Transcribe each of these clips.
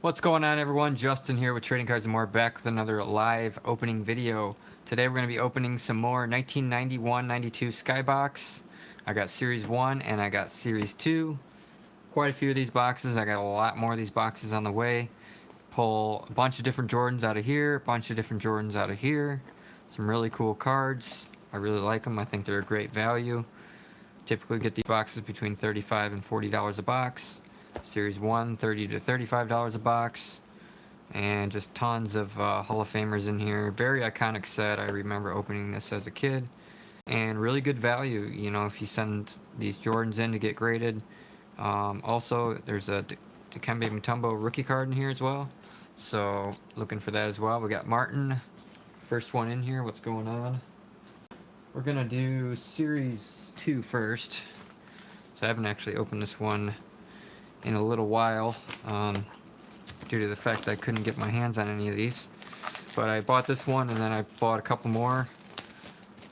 What's going on, everyone? Justin here with Trading Cards and More, back with another live opening video. Today we're going to be opening some more 1991-92 Skybox. I got Series 1 and I got Series 2. Quite a few of these boxes. I got a lot more of these boxes on the way. Pull a bunch of different Jordans out of here, a bunch of different Jordans out of here. Some really cool cards. I really like them. I think they're a great value. Typically get these boxes between $35 and $40 a box. Series 1, $30 to $35 a box. And just tons of Hall of Famers in here. Very iconic set. I remember opening this as a kid. And really good value, you know, if you send these Jordans in to get graded. Also, there's a Dikembe Mutombo rookie card in here as well. So, looking for that as well. We got Martin. First one in here. What's going on? We're going to do Series 2 first. So, I haven't actually opened this one in a little while, due to the fact that I couldn't get my hands on any of these. But I bought this one, and then I bought a couple more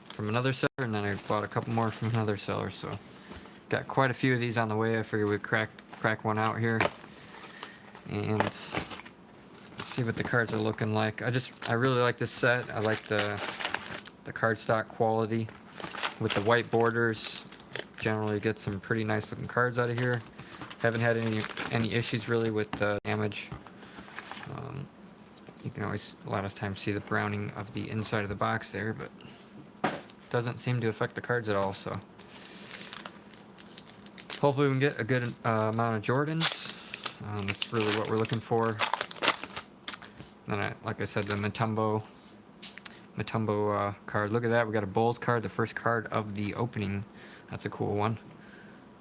from another seller, and then I bought a couple more from another seller. So got quite a few of these on the way. I figured we'd crack one out here and see what the cards are looking like. I really like this set. I like the cardstock quality with the white borders. Generally get some pretty nice looking cards out of here. Haven't had any issues really with damage. You can always a lot of times see the browning of the inside of the box there, but doesn't seem to affect the cards at all. So hopefully we can get a good amount of Jordans. That's really what we're looking for. Then like I said, the Mutombo card. Look at that, we got a Bulls card, the first card of the opening. That's a cool one.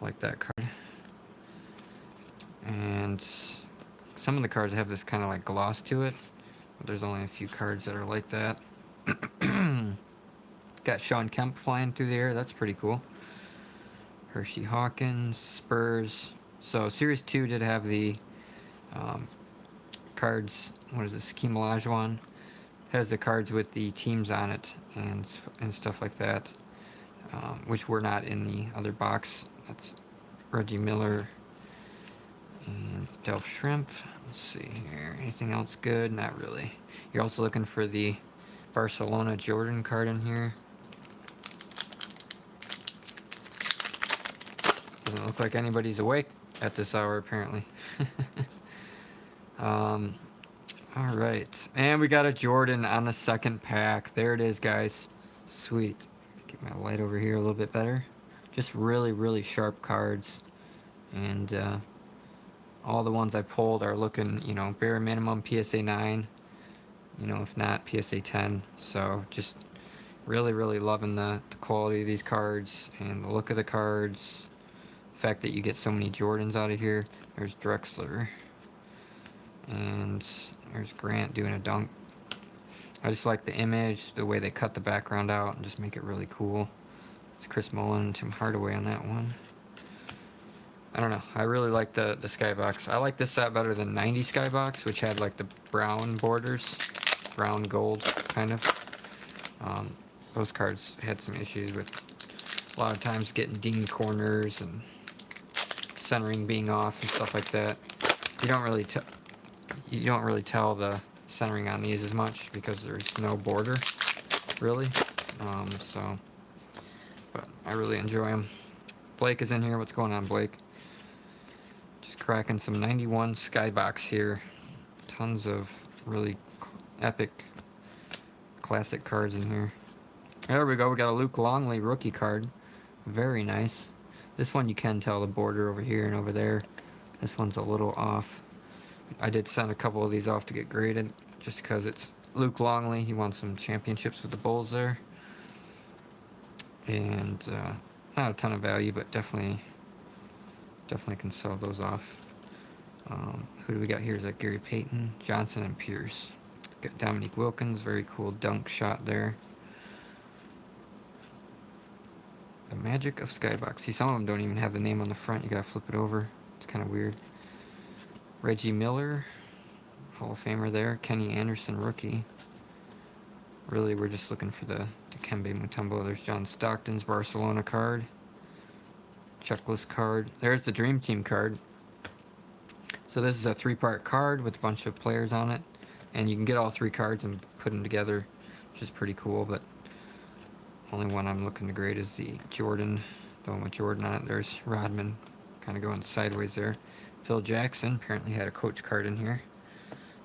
I like that card. And some of the cards have this kind of like gloss to it, but there's only a few cards that are like that. Got Sean Kemp flying through the air. That's pretty cool. Hershey Hawkins, Spurs. So Series 2 did have the cards. What is this? Hakeem Olajuwon has the cards with the teams on it and stuff like that, which were not in the other box. That's Reggie Miller and Delph Shrimp. Let's see here. Anything else good? Not really. You're also looking for the Barcelona Jordan card in here. Doesn't look like anybody's awake at this hour, apparently. Alright. And we got a Jordan on the second pack. There it is, guys. Sweet. Get my light over here a little bit better. Just really, really sharp cards. And, all the ones I pulled are looking, you know, bare minimum PSA 9, you know, if not PSA 10. So just really, really loving the quality of these cards and the look of the cards. The fact that you get so many Jordans out of here. There's Drexler. And there's Grant doing a dunk. I just like the image, the way they cut the background out and just make it really cool. It's Chris Mullin and Tim Hardaway on that one. I don't know. I really like the Skybox. I like this set better than 90 Skybox, which had like the brown borders, brown gold kind of. Those cards had some issues with a lot of times getting dinged corners and centering being off and stuff like that. You don't really tell the centering on these as much because there's no border really. But I really enjoy them. Blake is in here. What's going on, Blake? Cracking some 91 Skybox here. Tons of really epic classic cards in here. There we go. We got a Luke Longley rookie card. Very nice. This one you can tell the border over here and over there. This one's a little off. I did send a couple of these off to get graded just because it's Luke Longley. He won some championships with the Bulls there. And not a ton of value, but definitely can sell those off. Who do we got here? Is that Gary Payton, Johnson, and Pierce? Got Dominique Wilkins, very cool dunk shot there. The magic of Skybox. See, some of them don't even have the name on the front. You gotta flip it over. It's kind of weird. Reggie Miller, Hall of Famer there. Kenny Anderson, rookie. Really, we're just looking for the Dikembe Mutombo. There's John Stockton's Barcelona card. Checklist card. There's the Dream Team card. So this is a 3-part card with a bunch of players on it, and you can get all 3 cards and put them together, which is pretty cool. But only one I'm looking to grade is the Jordan, the one with Jordan on it. There's Rodman, kind of going sideways there. Phil Jackson apparently had a coach card in here.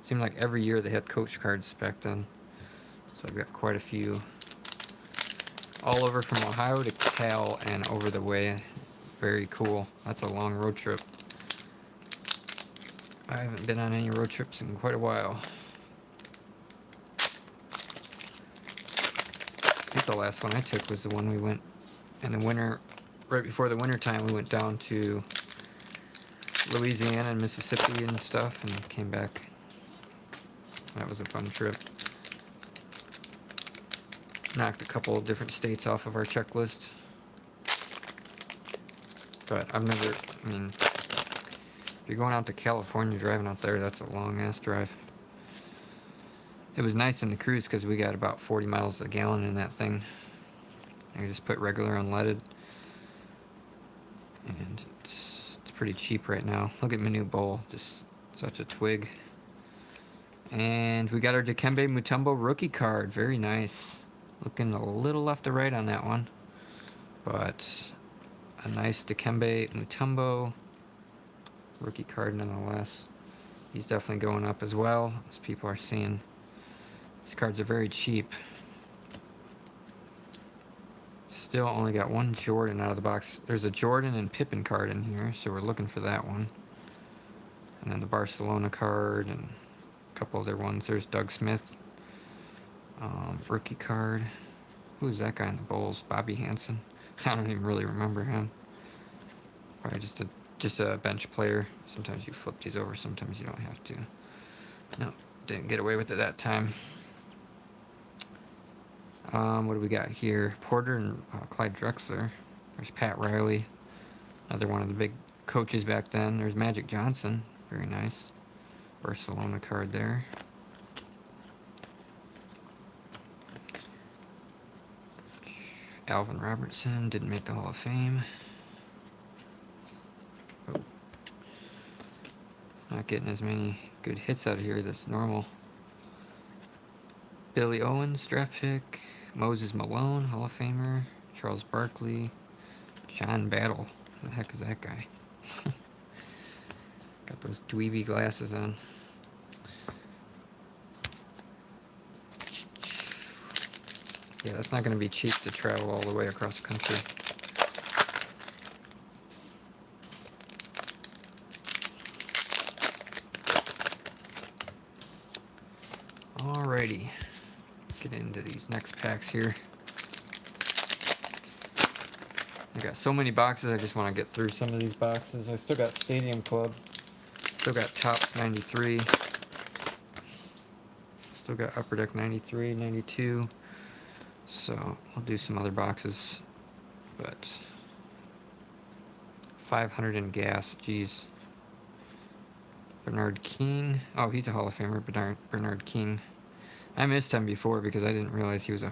Seemed like every year they had coach cards back then. So I've got quite a few all over from Ohio to Cal and over the way. Very cool. That's a long road trip. I haven't been on any road trips in quite a while. I think the last one I took was the one we went in the winter, right before the winter time. We went down to Louisiana and Mississippi and stuff and came back. That was a fun trip. Knocked a couple of different states off of our checklist. But I've never, I mean, if you're going out to California, driving out there, that's a long ass drive. It was nice in the cruise because we got about 40 miles a gallon in that thing. I just put regular unleaded. And it's pretty cheap right now. Look at my new bowl, just such a twig. And we got our Dikembe Mutombo rookie card, very nice. Looking a little left to right on that one. But a nice Dikembe Mutombo rookie card nonetheless. He's definitely going up as well, as people are seeing. These cards are very cheap. Still only got one Jordan out of the box. There's a Jordan and Pippen card in here, so we're looking for that one. And then the Barcelona card and a couple other ones. There's Doug Smith. Rookie card. Who's that guy in the Bulls? Bobby Hansen. I don't even really remember him. Probably just a bench player. Sometimes you flip these over, sometimes you don't have to. No, didn't get away with it that time. What do we got here? Porter and Clyde Drexler. There's Pat Riley, another one of the big coaches back then. There's Magic Johnson, very nice. Barcelona card there. Alvin Robertson didn't make the Hall of Fame. Oh. Not getting as many good hits out of here as normal. Billy Owens, draft pick. Moses Malone, Hall of Famer. Charles Barkley. John Battle. Who the heck is that guy? Got those dweeby glasses on. Yeah, that's not going to be cheap to travel all the way across the country. Alrighty. Get into these next packs here. I got so many boxes, I just want to get through some of these boxes. I still got Stadium Club. Still got Topps 93. Still got Upper Deck 93, 92. So I'll do some other boxes. But 500 in gas, geez. Bernard King. Oh, he's a Hall of Famer, Bernard King. I missed him before because I didn't realize he was a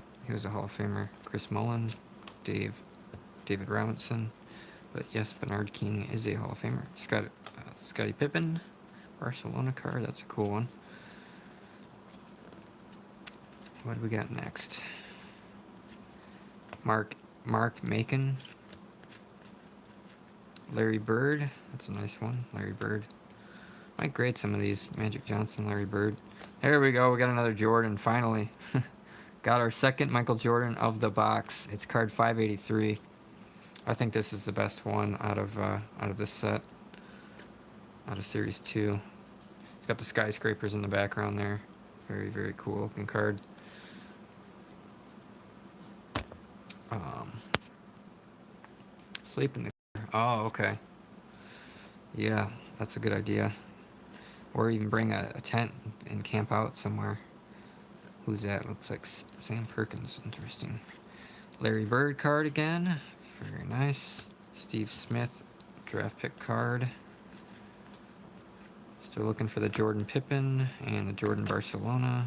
Hall of Famer. Chris Mullin, David Robinson. But yes, Bernard King is a Hall of Famer. Scottie Pippen, Barcelona card. That's a cool one. What do we got next? Mark Macon. Larry Bird. That's a nice one. Larry Bird. Might grade some of these. Magic Johnson, Larry Bird. There we go. We got another Jordan, finally. Got our second Michael Jordan of the box. It's card 583. I think this is the best one out of this set. Out of Series 2. It's got the skyscrapers in the background there. Very, very cool looking card. Sleep in the... Oh, okay. Yeah, that's a good idea. Or even bring a tent and camp out somewhere. Who's that? Looks like Sam Perkins. Interesting. Larry Bird card again. Very nice. Steve Smith draft pick card. Still looking for the Jordan Pippen and the Jordan Barcelona.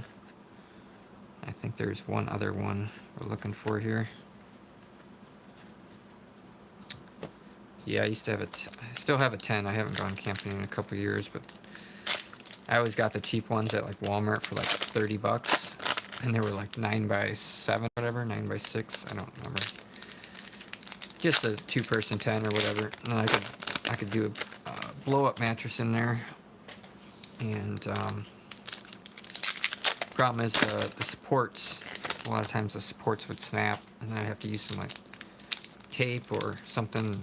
I think there's one other one we're looking for here. Yeah, I used to have I still have a 10. I haven't gone camping in a couple years, but I always got the cheap ones at like Walmart for like 30 bucks. And they were like 9x7, whatever, 9x6, I don't remember. Just a 2-person 10 or whatever. And I could do a blow-up mattress in there. And problem is the supports. A lot of times the supports would snap, and I'd have to use some like tape or something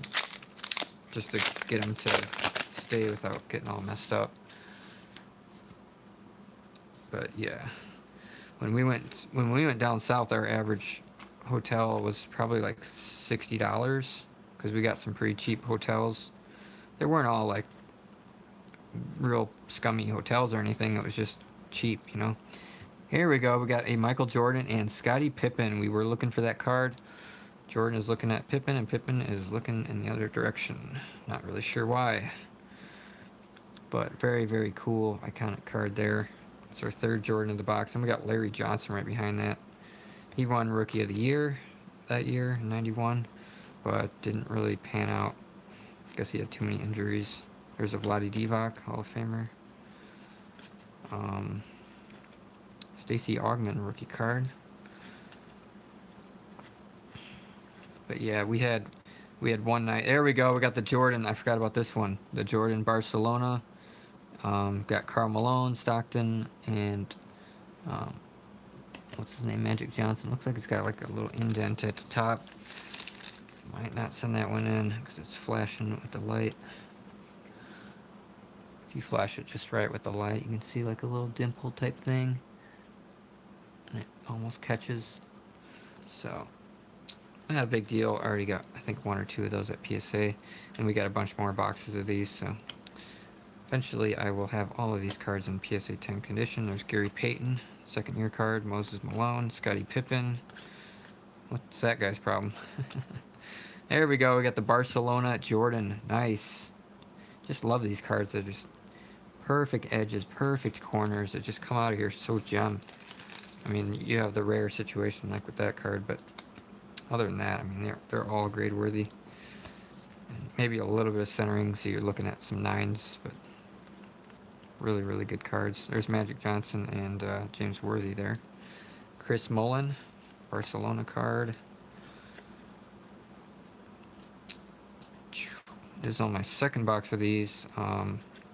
just to get them to stay without getting all messed up. But yeah, when we went down south, our average hotel was probably like $60 because we got some pretty cheap hotels. They weren't all like real scummy hotels or anything. It was just cheap, you know. Here we go. We got a Michael Jordan and Scottie Pippen. We were looking for that card. Jordan is looking at Pippen, and Pippen is looking in the other direction. Not really sure why. But very, very cool, iconic card there. It's our third Jordan in the box. And we got Larry Johnson right behind that. He won Rookie of the Year that year, in 91, but didn't really pan out. Guess he had too many injuries. There's a Vlade Divac, Hall of Famer. Stacey Augmon, rookie card. But yeah, we had one night. There we go. We got the Jordan. I forgot about this one. The Jordan Barcelona. Got Karl Malone, Stockton, and what's his name? Magic Johnson. Looks like it's got like a little indent at the top. Might not send that one in because it's flashing with the light. If you flash it just right with the light, you can see like a little dimple type thing. And it almost catches. So, not a big deal. I already got, I think, 1 or 2 of those at PSA. And we got a bunch more boxes of these, so eventually I will have all of these cards in PSA 10 condition. There's Gary Payton, second year card. Moses Malone, Scottie Pippen. What's that guy's problem? There we go. We got the Barcelona Jordan. Nice. Just love these cards. They're just perfect edges, perfect corners. They just come out of here so gem. I mean, you have the rare situation like with that card, but other than that, I mean, they're all grade worthy. And maybe a little bit of centering, so you're looking at some 9s, but really, really good cards. There's Magic Johnson and James Worthy there. Chris Mullin, Barcelona card. This is on my second box of these.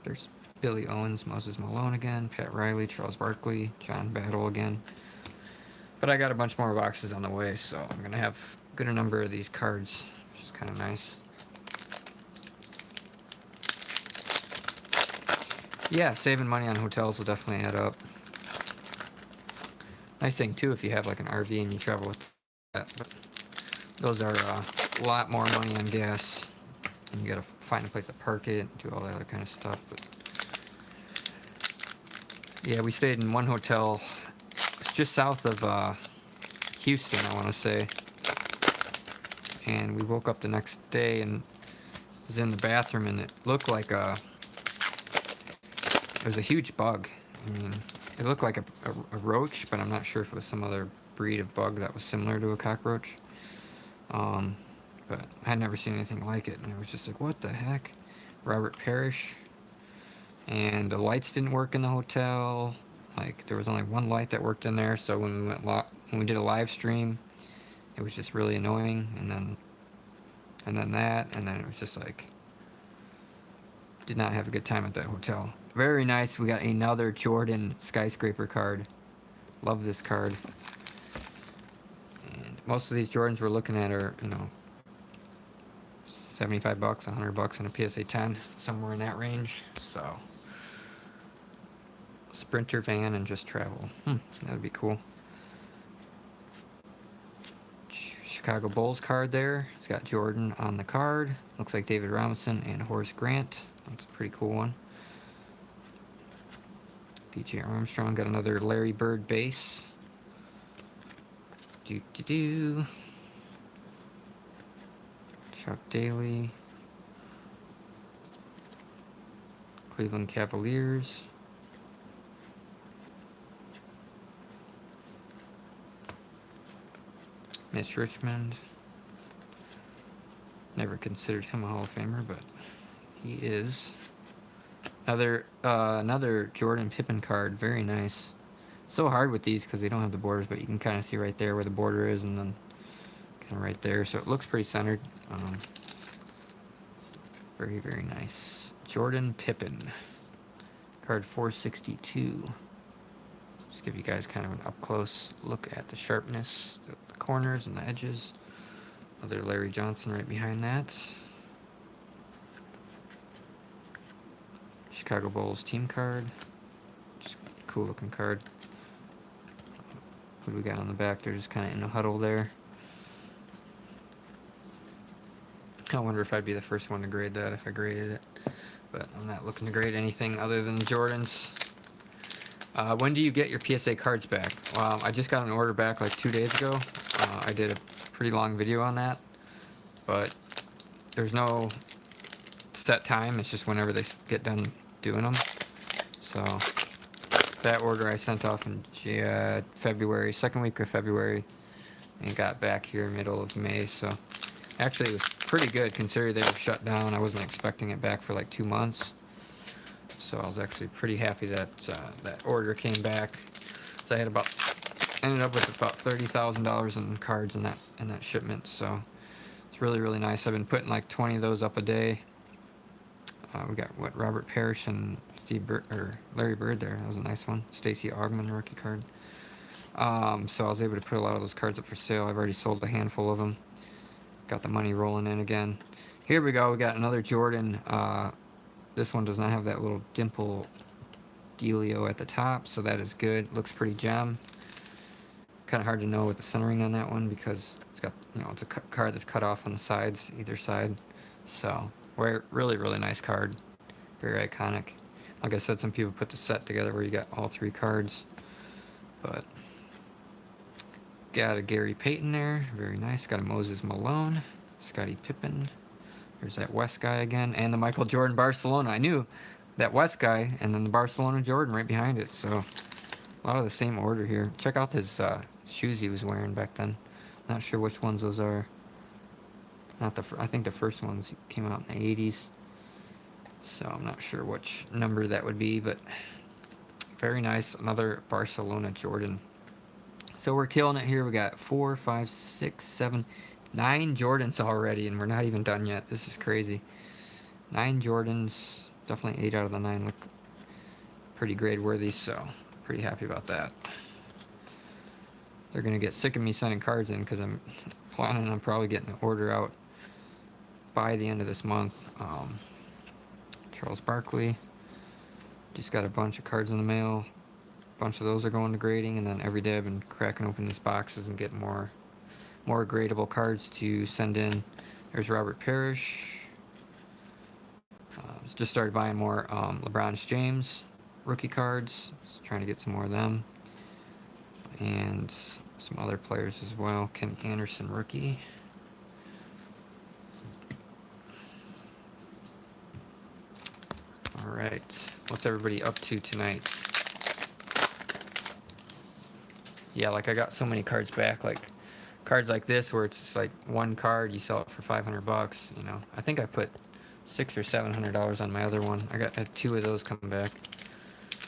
There's Billy Owens, Moses Malone again, Pat Riley, Charles Barkley, John Battle again. But I got a bunch more boxes on the way, so I'm going to have a good number of these cards, which is kind of nice. Yeah, saving money on hotels will definitely add up. Nice thing, too, if you have like an RV and you travel with that. But those are a lot more money on gas. And you gotta find a place to park it, do all that other kind of stuff. But yeah, we stayed in one hotel. It's just south of Houston, I want to say. And we woke up the next day and was in the bathroom, and it looked like it was a huge bug. I mean, it looked like a roach, but I'm not sure if it was some other breed of bug that was similar to a cockroach. But I had never seen anything like it, and it was just like, what the heck? Robert Parrish. And the lights didn't work in the hotel. Like, there was only one light that worked in there, so when we did a live stream, it was just really annoying. And then it was just like, did not have a good time at that hotel. Very nice. We got another Jordan skyscraper card. Love this card. And most of these Jordans we're looking at are, you know, $75, $100 in a PSA 10, somewhere in that range. So, Sprinter van and just travel. That'd be cool. Chicago Bulls card there. It's got Jordan on the card. Looks like David Robinson and Horace Grant. That's a pretty cool one. B.J. Armstrong got another Larry Bird base. Chuck Daly. Cleveland Cavaliers. Mitch Richmond. Never considered him a Hall of Famer, but he is. Another Jordan Pippen card. Very nice. So hard with these because they don't have the borders, but you can kind of see right there where the border is, and then kind of right there. So it looks pretty centered. Very, very nice. Jordan Pippen. Card 462. Just give you guys kind of an up-close look at the sharpness, the corners and the edges. Another Larry Johnson right behind that. Chicago Bulls team card. Just cool looking card. What do we got on the back? They're just kind of in a huddle there. I wonder if I'd be the first one to grade that if I graded it. But I'm not looking to grade anything other than Jordans. When do you get your PSA cards back? Well, I just got an order back like 2 days ago. I did a pretty long video on that. But there's no set time. It's just whenever they get done doing them. So that order I sent off in February, second week of February, and got back here middle of May. So actually it was pretty good considering they were shut down. I wasn't expecting it back for like 2 months. So I was actually pretty happy that that order came back. So I had ended up with about $30,000 in cards in that shipment. So it's really, really nice. I've been putting like 20 of those up a day. We got Robert Parrish and Larry Bird there. That was a nice one. Stacey Augmon rookie card. So I was able to put a lot of those cards up for sale. I've already sold a handful of them. Got the money rolling in again. Here we go. We got another Jordan. This one does not have that little dimple dealio at the top, so that is good. Looks pretty gem. Kind of hard to know with the centering on that one because it's got, it's a card that's cut off on the sides, either side. So, really, really nice card. Very iconic. Like I said, some people put the set together where you got all 3 cards. But got a Gary Payton there. Very nice. Got a Moses Malone. Scottie Pippen. There's that West guy again. And the Michael Jordan Barcelona. I knew that West guy and then the Barcelona Jordan right behind it. So a lot of the same order here. Check out his shoes he was wearing back then. Not sure which ones those are. I think the first ones came out in the 80s. So I'm not sure which number that would be, but very nice. Another Barcelona Jordan. So we're killing it here. We got 4, 5, 6, 7, 9 Jordans already, and we're not even done yet. This is crazy. 9 Jordans. Definitely 8 out of the 9 look pretty grade worthy, so pretty happy about that. They're going to get sick of me sending cards in because I'm planning on probably getting an order out by the end of this month. Charles Barkley. Just got a bunch of cards in the mail. A bunch of those are going to grading, and then every day I've been cracking open these boxes and getting more gradable cards to send in. There's Robert Parrish. Just started buying more LeBron James rookie cards. Just trying to get some more of them. And some other players as well. Ken Anderson rookie. All right. What's everybody up to tonight? Yeah, like I got so many cards back. Like cards like this where it's just like one card, you sell it for $500. I think I put $600 or $700 on my other one. I had 2 of those come back.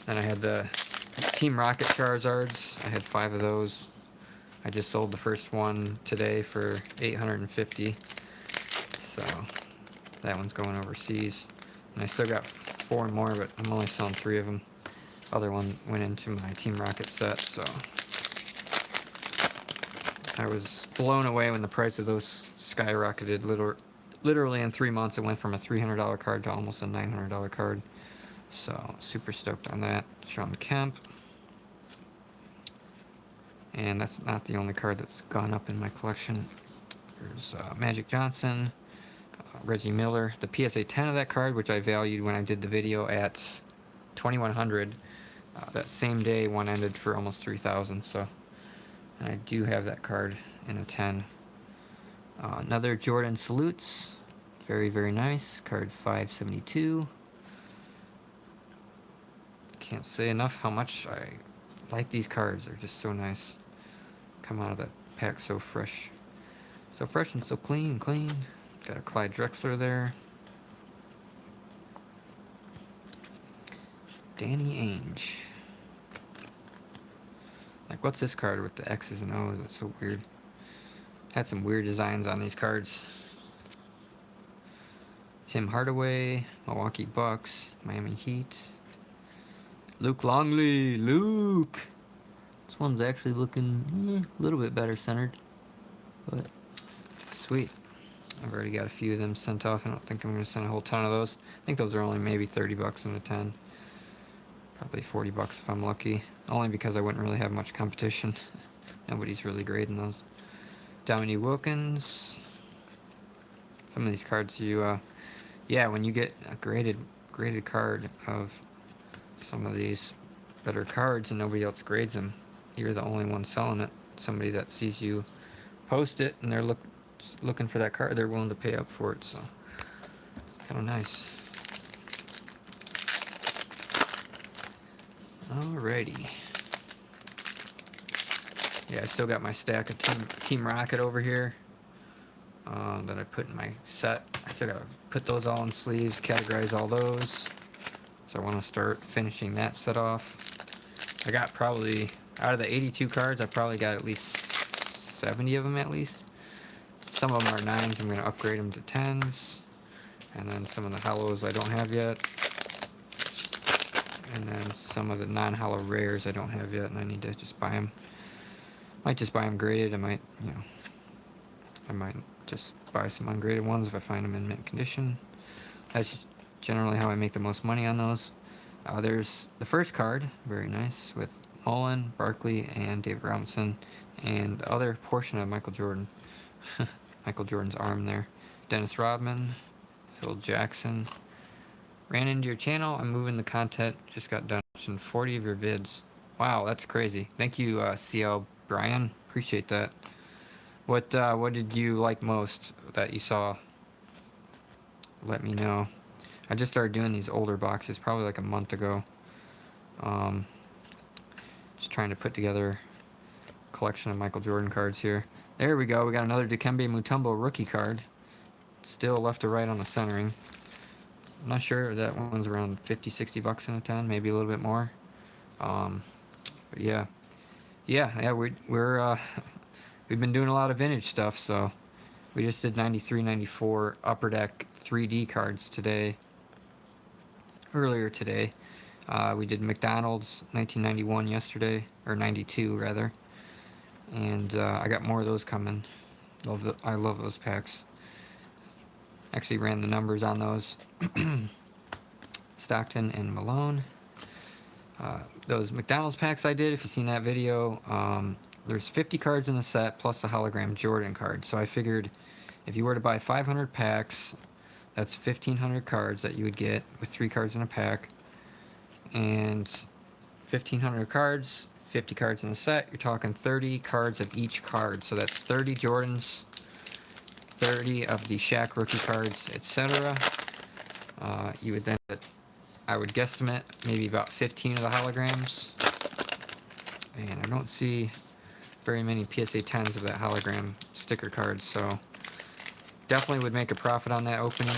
Then I had the Team Rocket Charizards. I had 5 of those. I just sold the first one today for $850. So that one's going overseas. And I still got 4 more, but I'm only selling 3 of them. Other one went into my Team Rocket set, so I was blown away when the price of those skyrocketed. Literally in 3 months, it went from a $300 card to almost a $900 card. So super stoked on that. Sean Kemp. And that's not the only card that's gone up in my collection. There's Magic Johnson, Reggie Miller. The PSA 10 of that card, which I valued when I did the video at $2,100. That same day, one ended for almost $3,000. So, and I do have that card in a 10. Another Jordan Salutes. Very, very nice. Card 572. Can't say enough how much I like these cards. They're just so nice. Come out of the pack so fresh. So fresh and so clean. Got a Clyde Drexler there. Danny Ainge. Like, what's this card with the X's and O's? It's so weird. Had some weird designs on these cards. Tim Hardaway, Milwaukee Bucks, Miami Heat. Luke Longley, Luke. This one's actually looking a little bit better centered, but sweet. I've already got a few of them sent off. I don't think I'm going to send a whole ton of those. I think those are only maybe 30 bucks in a 10. Probably 40 bucks if I'm lucky. Only because I wouldn't really have much competition. Nobody's really grading those. Dominique Wilkins. Some of these cards you, yeah, when you get a graded card of some of these better cards and nobody else grades them, you're the only one selling it. Somebody that sees you post it and they're looking for that card, they're willing to pay up for it, so kind of nice. Alrighty. Yeah, I still got my stack of Team Rocket over here that I put in my set. I still gotta put those all in sleeves, categorize all those. So I want to start finishing that set off. I got probably, out of the 82 cards, I probably got at least 70 of them at least. Some of them are 9s, I'm going to upgrade them to 10s. And then some of the hollows I don't have yet. And then some of the non-hollow rares I don't have yet, and I need to just buy them. Might just buy them graded. I might, I might just buy some ungraded ones if I find them in mint condition. That's generally how I make the most money on those. There's the first card, very nice, with Mullen, Barkley, and David Robinson, and the other portion of Michael Jordan. Michael Jordan's arm there. Dennis Rodman, Phil Jackson. Ran into your channel. I'm moving the content. Just got done watching 40 of your vids. Wow, that's crazy. Thank you, CL Brian. Appreciate that. What did you like most that you saw? Let me know. I just started doing these older boxes probably like a month ago. Just trying to put together a collection of Michael Jordan cards here. There we go. We got another Dikembe Mutombo rookie card. Still left to right on the centering. I'm not sure. That one's around 50, 60 bucks in a 10, maybe a little bit more. But yeah, we're we've been doing a lot of vintage stuff. So we just did 93, 94 Upper Deck 3D cards today. Earlier today, we did McDonald's 1991 yesterday, or 92 rather, and I got more of those coming. I love those packs. Actually ran the numbers on those. Stockton and Malone. Those McDonald's packs I did, if you've seen that video, there's 50 cards in the set plus a hologram Jordan card. So I figured if you were to buy 500 packs, that's 1,500 cards that you would get with 3 cards in a pack. And 1,500 cards, 50 cards in the set, you're talking 30 cards of each card. So that's 30 Jordans, 30 of the Shaq rookie cards, etc. You would then, I would guesstimate maybe about 15 of the holograms. And I don't see very many PSA 10s of that hologram sticker cards, so definitely would make a profit on that opening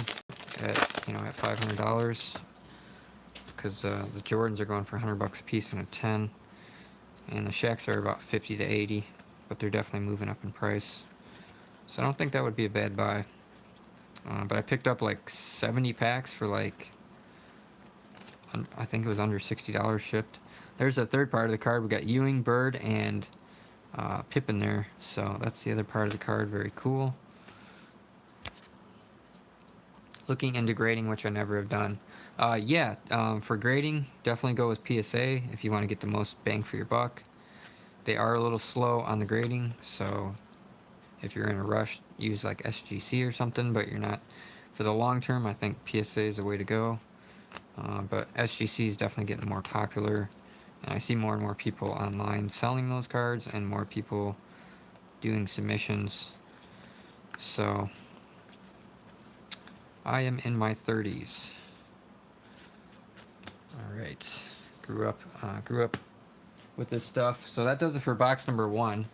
at at $500, because the Jordans are going for 100 bucks a piece in a 10, and the Shaqs are about 50 to 80, but they're definitely moving up in price. So I don't think that would be a bad buy. But I picked up like 70 packs for like, I think it was under $60 shipped. There's the third part of the card. We got Ewing, Bird, and Pippen there. So that's the other part of the card. Very cool. Looking into grading, which I never have done. For grading, definitely go with PSA if you want to get the most bang for your buck. They are a little slow on the grading, so if you're in a rush, use like SGC or something, but you're not. For the long term, I think PSA is the way to go. But SGC is definitely getting more popular, and I see more and more people online selling those cards and more people doing submissions. So I am in my 30s. All right, grew up with this stuff. So that does it for box number 1.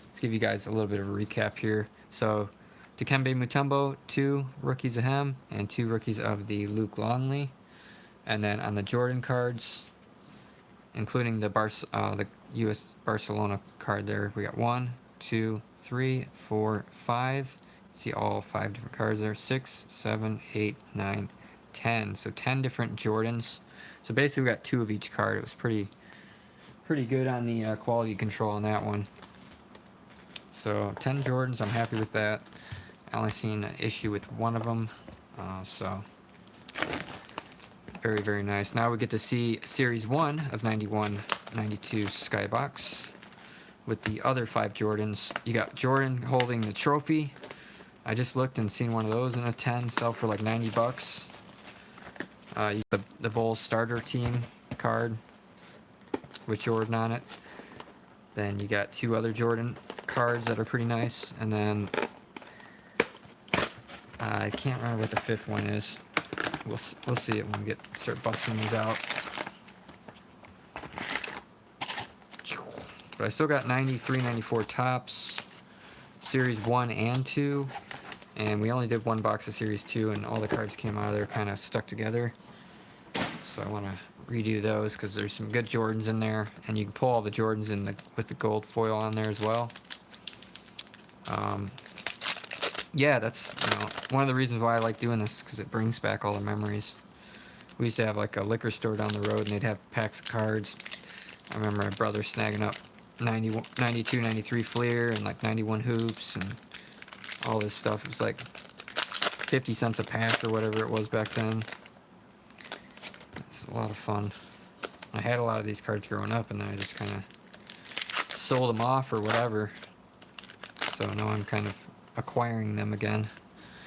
Let's give you guys a little bit of a recap here. So Dikembe Mutombo, 2 rookies of him, and 2 rookies of the Luke Longley. And then on the Jordan cards, including the U.S. Barcelona card there, we got 1, 2, 3, 4, 5. See all 5 different cards there. 6, 7, 8, 9, 10. So 10 different Jordans. So basically we got 2 of each card. It was pretty good on the quality control on that one. So 10 Jordans, I'm happy with that. I only seen an issue with one of them. So very, very nice. Now we get to see Series 1 of 91-92 Skybox with the other 5 Jordans. You got Jordan holding the trophy. I just looked and seen one of those in a 10 sell for like $90. You got the Bulls starter team card with Jordan on it. Then you got 2 other Jordan cards that are pretty nice, and then I can't remember what the 5th one is. We'll see it when we start busting these out. But I still got 93, 94 tops, Series 1 and 2, and we only did 1 box of Series 2, and all the cards came out of there kind of stuck together. So I want to redo those because there's some good Jordans in there, and you can pull all the Jordans with the gold foil on there as well. Yeah, that's one of the reasons why I like doing this, because it brings back all the memories. We used to have like a liquor store down the road, and they'd have packs of cards. I remember my brother snagging up 92, 93 Fleer and like 91 hoops and all this stuff. It was like 50 cents a pack or whatever it was back then. It's a lot of fun. I had a lot of these cards growing up, and then I just kind of sold them off or whatever. So now I'm kind of acquiring them again.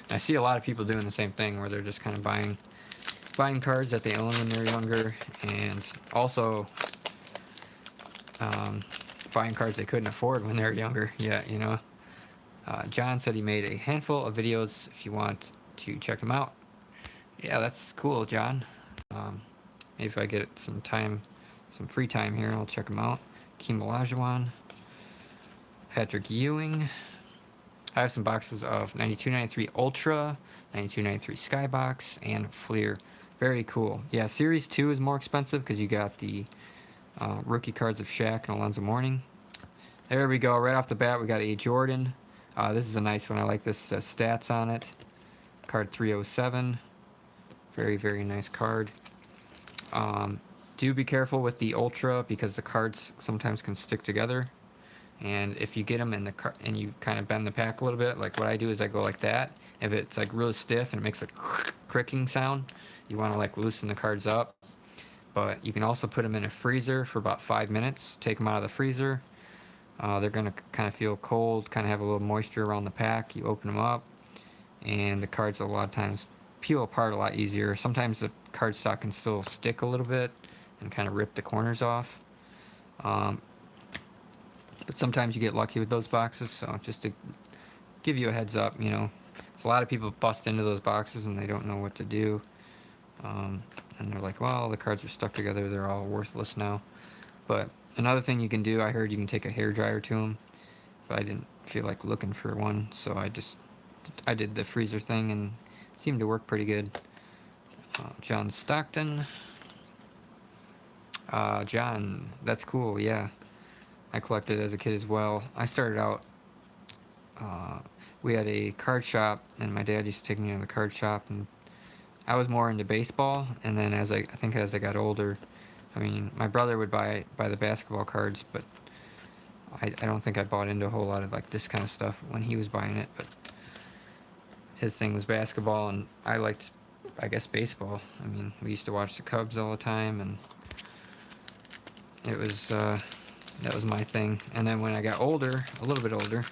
And I see a lot of people doing the same thing, where they're just kind of buying cards that they own when they're younger, and also buying cards they couldn't afford when they were younger. Yeah, John said he made a handful of videos if you want to check them out. Yeah, that's cool, John. Maybe if I get some free time here, I'll check them out. Keem Olajuwon, Patrick Ewing. I have some boxes of 92-93 Ultra, 92-93 Skybox, and Fleer. Very cool. Yeah, Series 2 is more expensive because you got the rookie cards of Shaq and Alonzo Mourning. There we go. Right off the bat, we got a Jordan. This is a nice one. I like this. Stats on it. Card 307. Very, very nice card. Do be careful with the Ultra because the cards sometimes can stick together. And if you get them and you kind of bend the pack a little bit, like what I do is I go like that. If it's like really stiff and it makes a cricking sound, you want to like loosen the cards up. But you can also put them in a freezer for about 5 minutes. Take them out of the freezer. They're going to kind of feel cold, kind of have a little moisture around the pack. You open them up, and the cards a lot of times peel apart a lot easier. Sometimes the cardstock can still stick a little bit and kind of rip the corners off. But sometimes you get lucky with those boxes, so just to give you a heads up, there's a lot of people bust into those boxes and they don't know what to do. And they're like, well, the cards are stuck together, they're all worthless now. But another thing you can do, I heard you can take a hairdryer to them, but I didn't feel like looking for one, so I did the freezer thing and it seemed to work pretty good. John Stockton. John, that's cool, yeah. I collected as a kid as well. I started out, we had a card shop, and my dad used to take me to the card shop, and I was more into baseball, and then as I got older, my brother would buy the basketball cards, but I don't think I bought into a whole lot of like this kind of stuff when he was buying it, but his thing was basketball, and I liked, I guess, baseball. We used to watch the Cubs all the time, and it was, that was my thing. And then when I got older, a little bit older,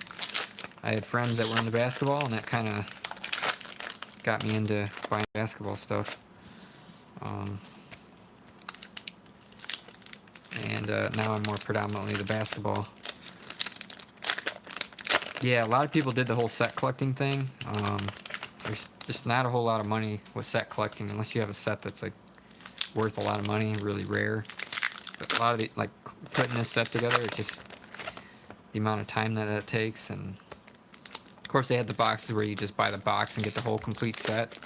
I had friends that were into basketball, and that kind of got me into buying basketball stuff. And now I'm more predominantly the basketball. Yeah, a lot of people did the whole set collecting thing. There's just not a whole lot of money with set collecting unless you have a set that's like worth a lot of money, really rare. But a lot of the, like, putting this set together, it's just the amount of time that takes, and of course, they had the boxes where you just buy the box and get the whole complete set.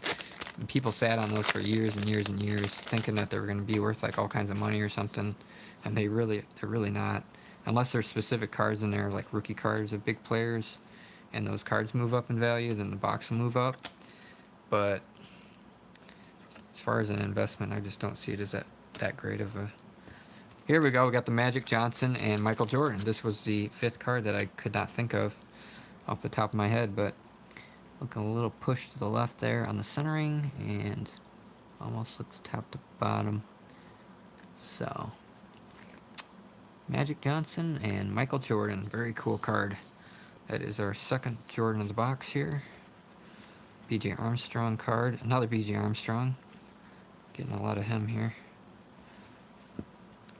And people sat on those for years and years and years, thinking that they were going to be worth like all kinds of money or something, and they're really not. Unless there's specific cards in there, like rookie cards of big players, and those cards move up in value, then the box will move up. But as far as an investment, I just don't see it as that great of a... Here we go. We got the Magic Johnson and Michael Jordan. This was the 5th card that I could not think of off the top of my head, but looking a little push to the left there on the centering, and almost looks top to bottom. So, Magic Johnson and Michael Jordan. Very cool card. That is our 2nd Jordan of the box here. B.J. Armstrong card. Another B.J. Armstrong. Getting a lot of him here.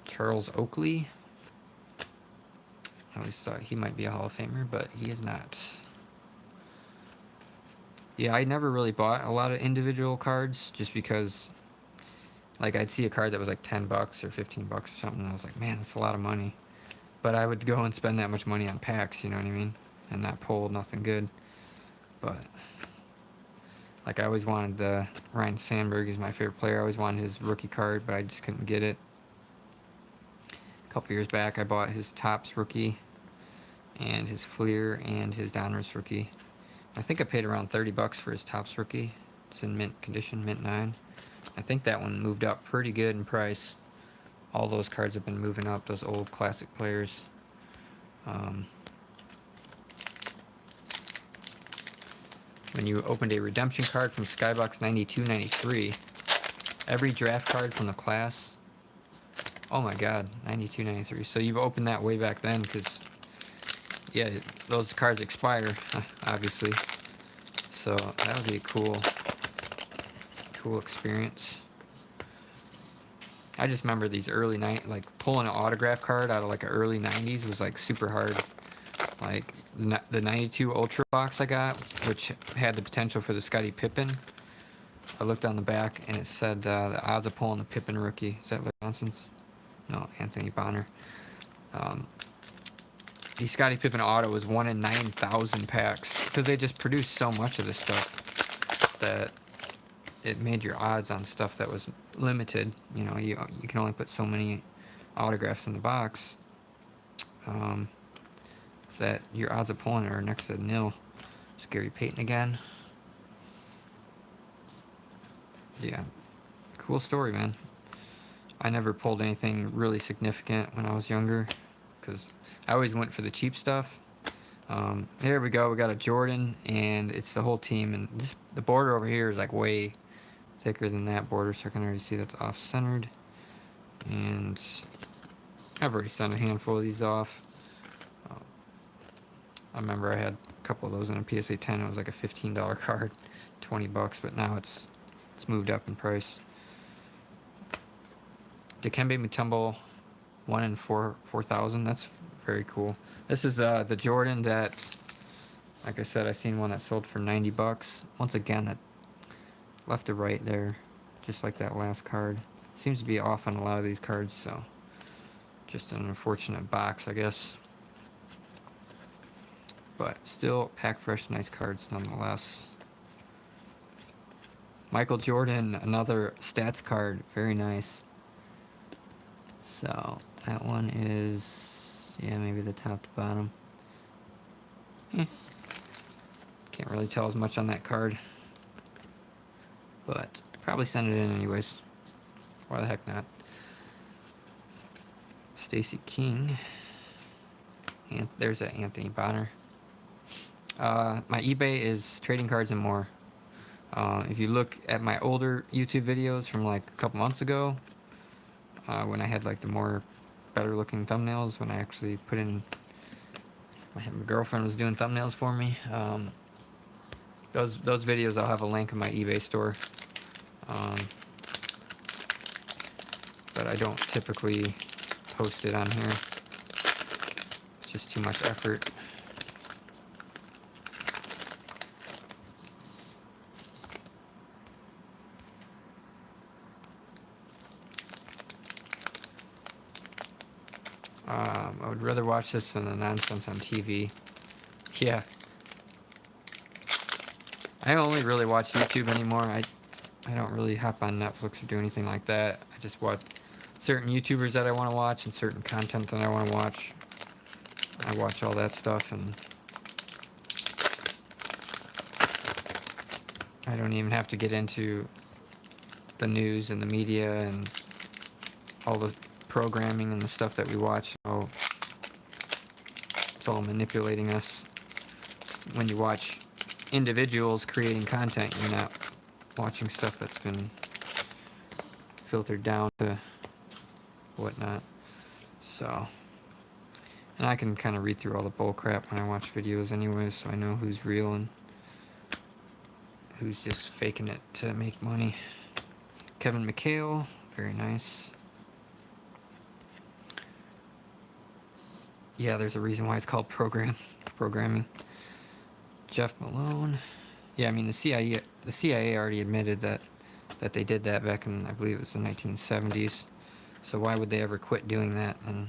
Charles Oakley. I always thought he might be a Hall of Famer, but he is not. Yeah, I never really bought a lot of individual cards just because, like, I'd see a card that was like $10 or $15 or something, and I was like, man, that's a lot of money. But I would go and spend that much money on packs, you know what I mean? And not pull nothing good. But, like, I always wanted Ryan Sandberg is my favorite player. I always wanted his rookie card, but I just couldn't get it. A couple years back, I bought his Topps rookie and his Fleer and his Donruss rookie. I think I paid around $30 for his Topps rookie. It's in mint condition, mint 9. I think that one moved up pretty good in price. All those cards have been moving up, those old classic players. When you opened a redemption card from Skybox 92-93, every draft card from the class, oh my god, 92-93. So you've opened that way back then, because, yeah, those cards expire, obviously. So that would be a cool experience. I just remember these early like pulling an autograph card out of like an early 90s was like super hard. Like the 92 Ultra box I got, which had the potential for the Scottie Pippen. I looked on the back and it said the odds of pulling the Pippen rookie. Is that Larry Johnson's? No, Anthony Bonner. The Scottie Pippen auto was 1 in 9,000 packs because they just produced so much of this stuff that it made your odds on stuff that was limited. You know, you can only put so many autographs in the box. That your odds of pulling are next to nil. Scary Payton again. Yeah, cool story, man. I never pulled anything really significant when I was younger because I always went for the cheap stuff. Here we go. We got a Jordan, and it's the whole team. And the border over here is like way thicker than that border, so I can already see that's off-centered. And I've already sent a handful of these off. I remember I had a couple of those in a PSA 10. It was like a $15 card, $20, but now it's moved up in price. Dikembe Mutombo, 1 in 4,000. That's very cool. This is the Jordan that, like I said, I seen one that sold for $90. Once again, that left to right there, just like that last card. Seems to be off on a lot of these cards, so just an unfortunate box, I guess. But still, pack fresh, nice cards nonetheless. Michael Jordan, another stats card, very nice. So that one is, yeah, maybe the top to bottom. Can't really tell as much on that card, but probably send it in anyways. Why the heck not? Stacey King, and there's an Anthony Bonner. My eBay is trading cards and more. If you look at my older YouTube videos from like a couple months ago, when I had like the more better looking thumbnails, when I actually put in, my girlfriend was doing thumbnails for me. Those videos, I'll have a link in my eBay store. But I don't typically post it on here. It's just too much effort. I would rather watch this than the nonsense on TV. Yeah. I only really watch YouTube anymore. I don't really hop on Netflix or do anything like that. I just watch certain YouTubers that I want to watch and certain content that I want to watch. I watch all that stuff, and I don't even have to get into the news and the media and all the programming and the stuff that we watch. Oh, it's all manipulating us. When you watch individuals creating content, you're not watching stuff that's been filtered down to whatnot. So, and I can kind of read through all the bull crap when I watch videos anyways, so I know who's real and who's just faking it to make money. Kevin McHale, very nice. Yeah, there's a reason why it's called programming. Jeff Malone. Yeah, I mean the CIA already admitted that they did that back in, I believe it was the 1970s. So why would they ever quit doing that? And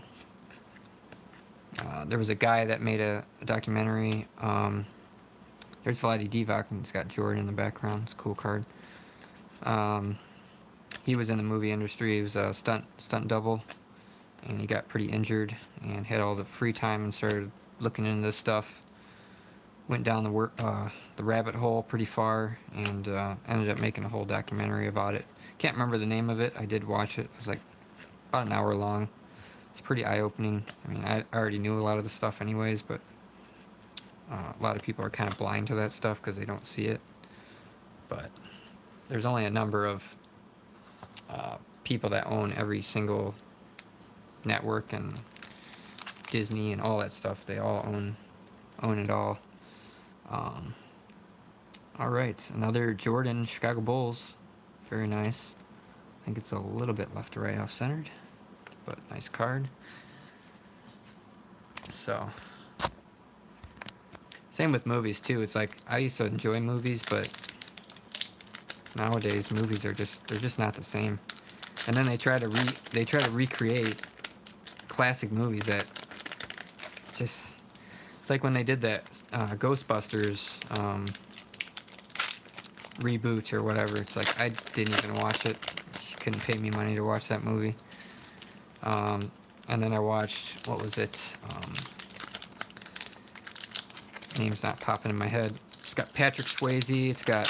there was a guy that made a documentary. There's Vlade Divac, and it's got Jordan in the background. It's a cool card. He was in the movie industry. He was a stunt double, and he got pretty injured and had all the free time and started looking into this stuff. Went down the rabbit hole pretty far, and ended up making a whole documentary about it. Can't remember the name of it. I did watch it. It was like about an hour long. It's pretty eye-opening. I mean, I already knew a lot of the stuff anyways, but a lot of people are kind of blind to that stuff because they don't see it. But there's only a number of people that own every single network and Disney and all that stuff. They all own it all. All right, another Jordan Chicago Bulls. Very nice. I think it's a little bit left to right off centered, but nice card. So, same with movies too. It's like I used to enjoy movies, but nowadays movies are they're just not the same. And then they try to recreate classic movies that just, it's like when they did that Ghostbusters reboot or whatever. It's like I didn't even watch it. You couldn't pay me money to watch that movie. And then I watched, what was it? Name's not popping in my head. It's got Patrick Swayze. It's got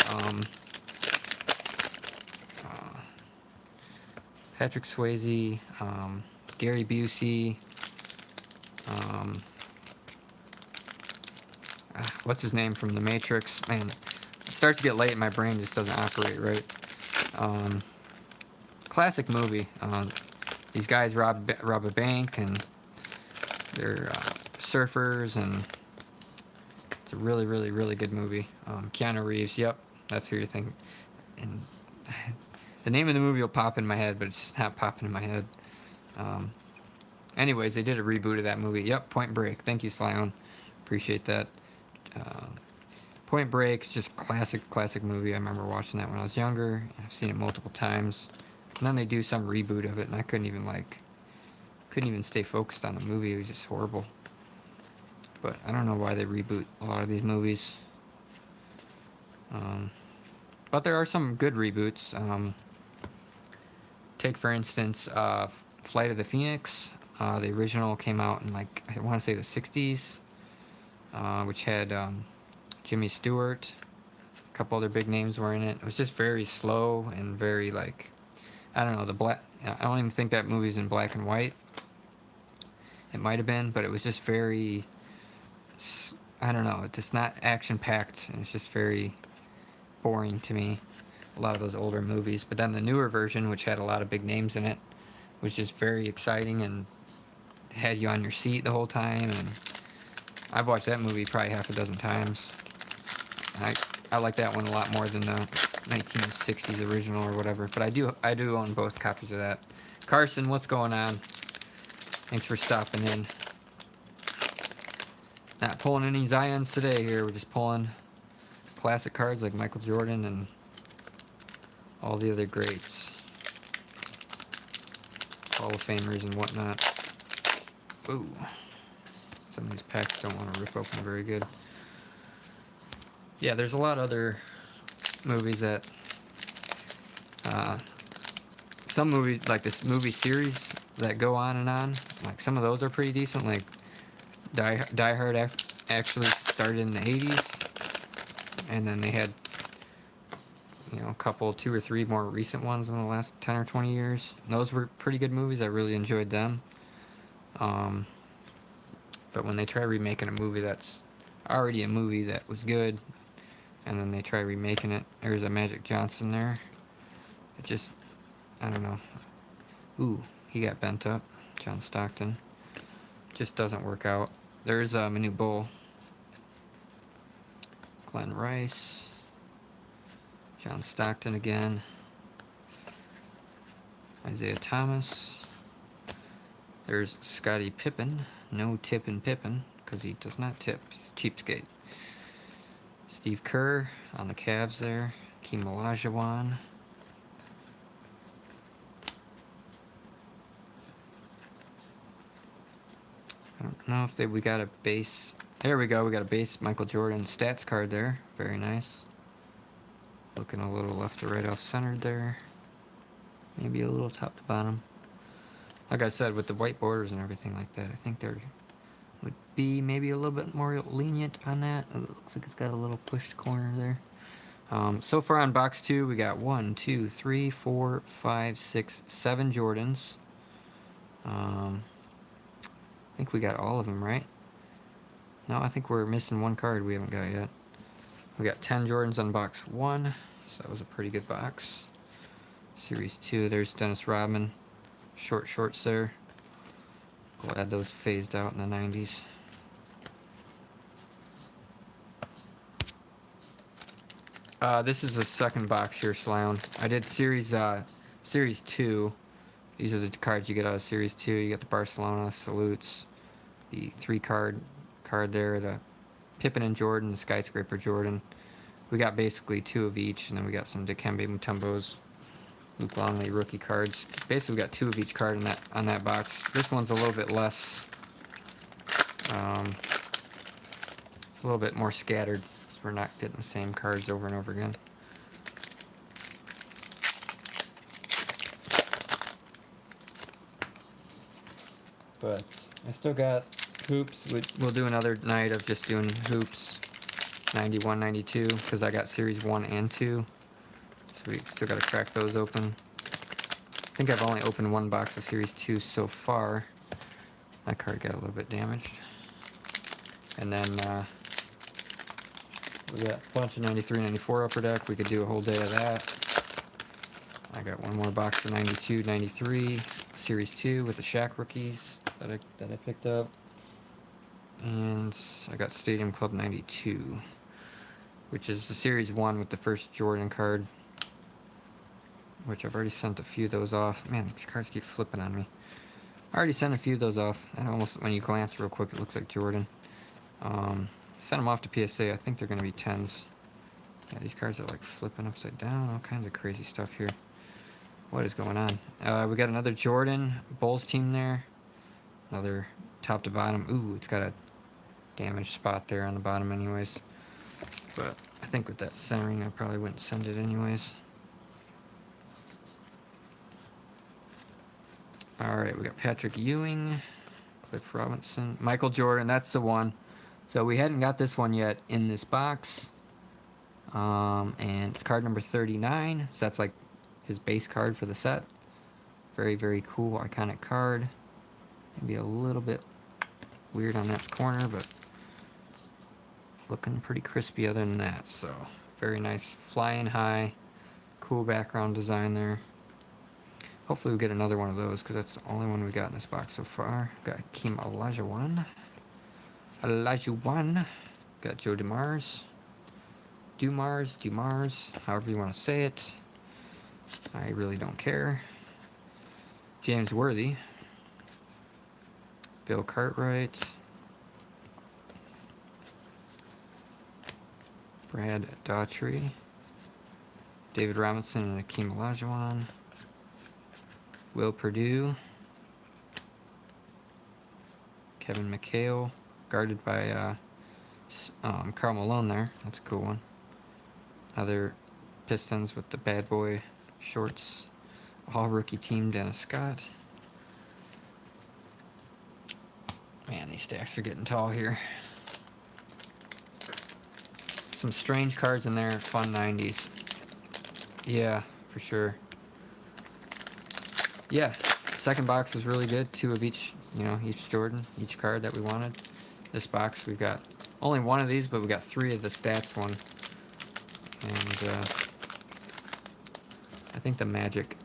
Patrick Swayze, Gary Busey. What's his name from The Matrix? Man, it starts to get late and my brain just doesn't operate right. Classic movie. These guys rob a bank, and they're surfers, and it's a really, really, really good movie. Keanu Reeves, yep, that's who you're thinking. And the name of the movie will pop in my head, but it's just not popping in my head. Anyways, they did a reboot of that movie. Yep, Point Break. Thank you, Slion. Appreciate that. Point Break, just classic movie. I remember watching that when I was younger. I've seen it multiple times. And then they do some reboot of it, and I couldn't even stay focused on the movie. It was just horrible. But I don't know why they reboot a lot of these movies. But there are some good reboots. Take, for instance, Flight of the Phoenix. The original came out in, like, I want to say the 60s, which had Jimmy Stewart. A couple other big names were in it. It was just very slow and very, like, I don't know, I don't even think that movie's in black and white. It might have been, but it was just very, I don't know, it's just not action-packed, and it's just very boring to me. A lot of those older movies. But then the newer version, which had a lot of big names in it, was just very exciting and had you on your seat the whole time. And I've watched that movie probably half a dozen times. I like that one a lot more than the 1960s original or whatever. But I do own both copies of that. Carson, what's going on? Thanks for stopping in. Not pulling any Zions today here. We're just pulling classic cards like Michael Jordan and all the other greats. Hall of Famers and whatnot. Ooh. Some of these packs don't want to rip open very good. Yeah, there's a lot of other movies that some movies, like this movie series that go on and on, like some of those are pretty decent. Like Die Hard actually started in the 80s, and then they had, you know, a couple, 2 or 3 more recent ones in the last 10 or 20 years. And those were pretty good movies. I really enjoyed them. But when they try remaking a movie that's already a movie that was good, and then they try remaking it, there's a Magic Johnson there. It just, I don't know. Ooh, he got bent up. John Stockton. Just doesn't work out. There's Manu Bull. Glenn Rice. John Stockton again. Isaiah Thomas. There's Scottie Pippen. No tippin' Pippen, because he does not tip. He's a cheapskate. Steve Kerr on the Cavs there. Hakeem Olajuwon. I don't know if we got a base. There we go. We got a base Michael Jordan stats card there. Very nice. Looking a little left to right off centered there. Maybe a little top to bottom. Like I said, with the white borders and everything like that, I think there would be maybe a little bit more lenient on that. It looks like it's got a little pushed corner there. So far on box 2, we got 1, 2, 3, 4, 5, 6, 7 Jordans. I think we got all of them, right? No, I think we're missing one card we haven't got yet. We got 10 Jordans on box 1, so that was a pretty good box. Series 2, there's Dennis Rodman. Short shorts there. Glad those phased out in the 90s. This is the second box here, Sloan. I did Series 2. These are the cards you get out of Series 2. You get the Barcelona salutes, the 3-card there, the Pippen and Jordan, the Skyscraper Jordan. We got basically 2 of each, and then we got some Dikembe Mutombos, Luke Longley rookie cards. Basically, we got 2 of each card in on that box. This one's a little bit less. It's a little bit more scattered. We're not getting the same cards over and over again. But I still got hoops. We'll do another night of just doing hoops, 91, 92, because I got Series 1 and 2. So we still got to crack those open. I think I've only opened 1 box of Series 2 so far. That card got a little bit damaged. And then we got a bunch of 93, 94 upper deck. We could do a whole day of that. I got 1 more box of 92, 93, Series 2 with the Shaq rookies that I picked up. And I got Stadium Club 92, which is the Series 1 with the first Jordan card, which I've already sent a few of those off. Man, these cards keep flipping on me. I already sent a few of those off. And almost, when you glance real quick, it looks like Jordan. Sent them off to PSA. I think they're going to be 10s. Yeah, these cards are like flipping upside down. All kinds of crazy stuff here. What is going on? We got another Jordan Bulls team there. Another top to bottom. Ooh, it's got a damaged spot there on the bottom anyways. But I think with that centering, I probably wouldn't send it anyways. Alright, we got Patrick Ewing, Cliff Robinson, Michael Jordan, that's the one. So we hadn't got this one yet in this box. And it's card number 39. So that's like his base card for the set. Very, very cool, iconic card. Maybe a little bit weird on that corner, but looking pretty crispy other than that. So very nice, flying high, cool background design there. Hopefully we get another one of those, because that's the only one we got in this box so far. Got Hakeem Olajuwon. Got Joe Dumars, however you want to say it. I really don't care. James Worthy. Bill Cartwright. Brad Daughtry. David Robinson and Hakeem Olajuwon. Will Perdue. Kevin McHale. Guarded by Karl Malone there. That's a cool one. Another Pistons with the bad boy shorts. All rookie team, Dennis Scott. Man, these stacks are getting tall here. Some strange cards in there, fun 90s. Yeah, for sure. Yeah, second box was really good. 2 of each, you know, each Jordan, each card that we wanted. This box, we've got only 1 of these, but we got 3 of the stats one. And I think the Magic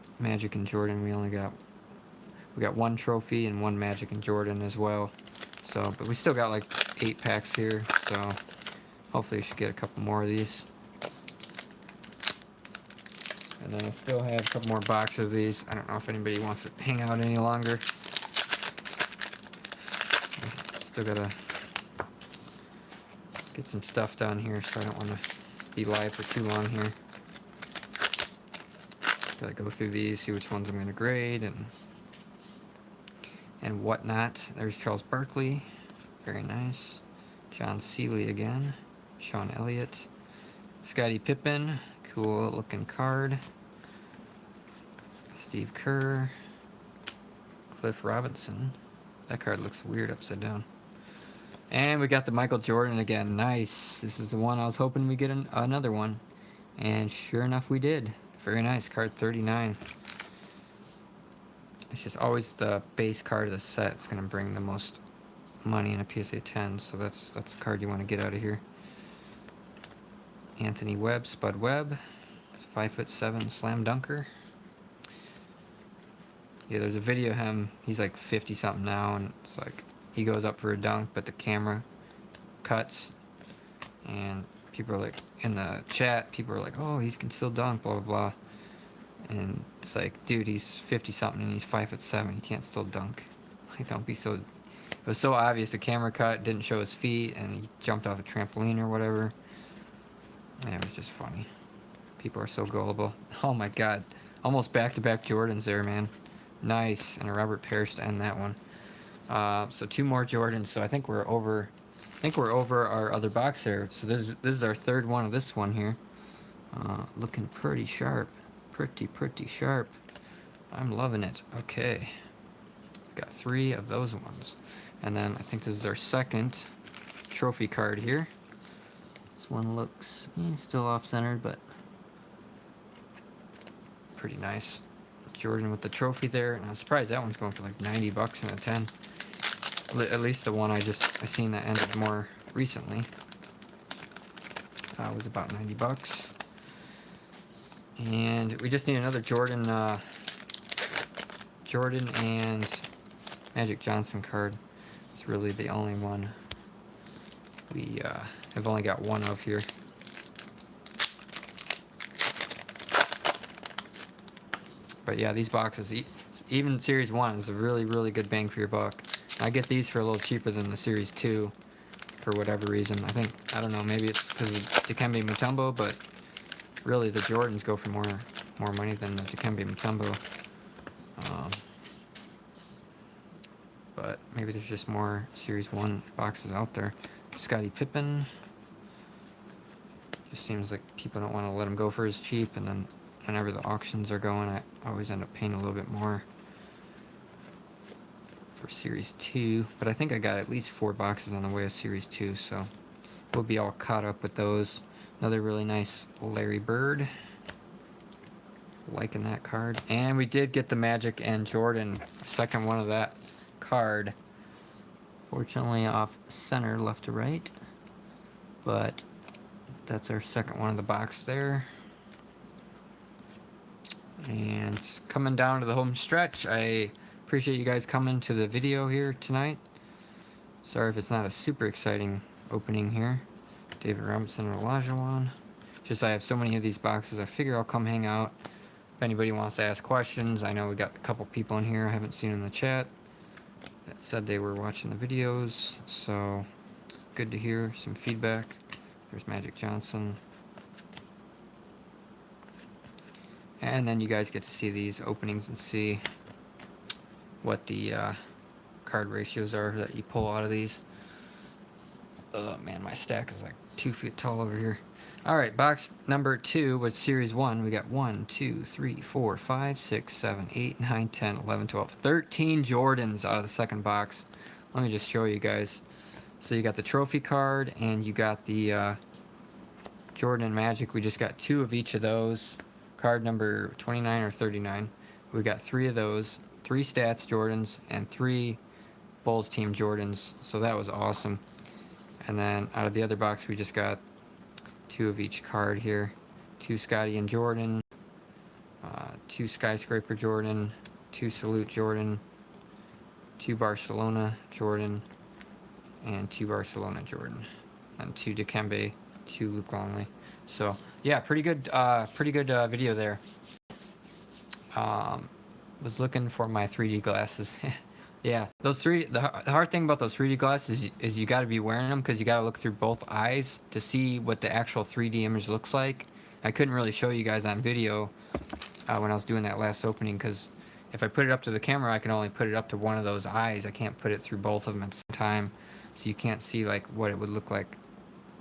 and Jordan, we got 1 trophy and 1 Magic and Jordan as well. So, but we still got like 8 packs here, so hopefully we should get a couple more of these. And then I still have a couple more boxes of these. I don't know if anybody wants to hang out any longer. Still gotta get some stuff done here, so I don't want to be live for too long here. Gotta go through these, see which ones I'm gonna grade and whatnot. There's Charles Barkley, very nice. John Seeley again. Sean Elliott. Scottie Pippen, cool looking card. Steve Kerr. Cliff Robinson. That card looks weird upside down. And we got the Michael Jordan again. Nice. This is the one I was hoping we get another one. And sure enough, we did. Very nice. Card 39. It's just always the base card of the set. It's going to bring the most money in a PSA 10. So that's the card you want to get out of here. Anthony Webb, Spud Webb. 5'7" slam dunker. Yeah, there's a video of him. He's like 50 something now, and it's like he goes up for a dunk, but the camera cuts, and people are like, in the chat, people are like, oh, he can still dunk, blah blah blah. And it's like, dude, he's 50 something and he's 5'7". He can't still dunk. Like, don't be so. It was so obvious. The camera cut didn't show his feet, and he jumped off a trampoline or whatever. And it was just funny. People are so gullible. Oh my God, almost back-to-back Jordans there, man. Nice, and a Robert Parrish to end that one. So 2 more Jordans. So I think we're over. Our other box there. So this is our 3rd one of this one here. Looking pretty sharp. Pretty sharp. I'm loving it. Okay. Got 3 of those ones. And then I think this is our 2nd trophy card here. This one looks still off-centered, but pretty nice. Jordan with the trophy there. And I'm surprised that one's going for like 90 bucks in a 10. At least the one I seen that ended more recently was about 90 bucks. And we just need another Jordan and Magic Johnson card. It's really the only one we have only got 1 of here. But yeah, these boxes, even Series 1 is a really good bang for your buck. I get these for a little cheaper than the Series 2 for whatever reason. I don't know, maybe it's because of Dikembe Mutombo, but really the Jordans go for more money than the Dikembe Mutombo. But maybe there's just more Series 1 boxes out there. Scottie Pippen. Just seems like people don't want to let him go for as cheap, and then whenever the auctions are going, I always end up paying a little bit more for Series 2, but I think I got at least 4 boxes on the way of Series 2, so we'll be all caught up with those. Another really nice Larry Bird. Liking that card. And we did get the Magic and Jordan, 2nd one of that card. Fortunately off center, left to right, but that's our 2nd one of the box there. And coming down to the home stretch, I appreciate you guys coming to the video here tonight. Sorry if it's not a super exciting opening here. David Robinson and Olajuwon. Just I have so many of these boxes, I figure I'll come hang out. If anybody wants to ask questions, I know we got a couple people in here I haven't seen in the chat that said they were watching the videos, so it's good to hear some feedback. There's Magic Johnson. And then you guys get to see these openings and see what the card ratios are that you pull out of these. Oh man, my stack is like 2 feet tall over here. All right, box number 2 was Series 1. We got 1, 2, 3, 4, 5, 6, 7, 8, 9, 10, 11, 12, 13 Jordans out of the second box. Let me just show you guys. So you got the trophy card, and you got the Jordan Magic. We just got 2 of each of those. Card number 29 or 39. We got 3 of those. 3 Stats Jordans and 3 Bulls team Jordans. So that was awesome. And then out of the other box, we just got 2 of each card here. 2 Scotty and Jordan, 2 Skyscraper Jordan, 2 Salute Jordan, 2 Barcelona Jordan, and 2 Barcelona Jordan, and 2 Dikembe, 2 Luke Longley. So yeah, pretty good video there. Was looking for my 3D glasses. Yeah, those the hard thing about those 3D glasses is you got to be wearing them because you got to look through both eyes to see what the actual 3D image looks like. I couldn't really show you guys on video when I was doing that last opening, because if I put it up to the camera, I can only put it up to one of those eyes. I can't put it through both of them at the same time, so you can't see like what it would look like.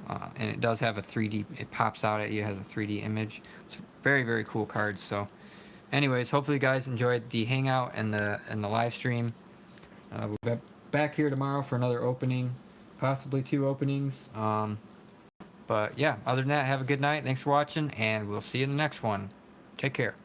And it does have a 3D, it pops out at you, it has a 3D image. It's very, very cool cards. So anyways, hopefully you guys enjoyed the hangout and the live stream. We'll be back here tomorrow for another opening, possibly 2 openings. But yeah, other than that, have a good night. Thanks for watching, and we'll see you in the next one. Take care.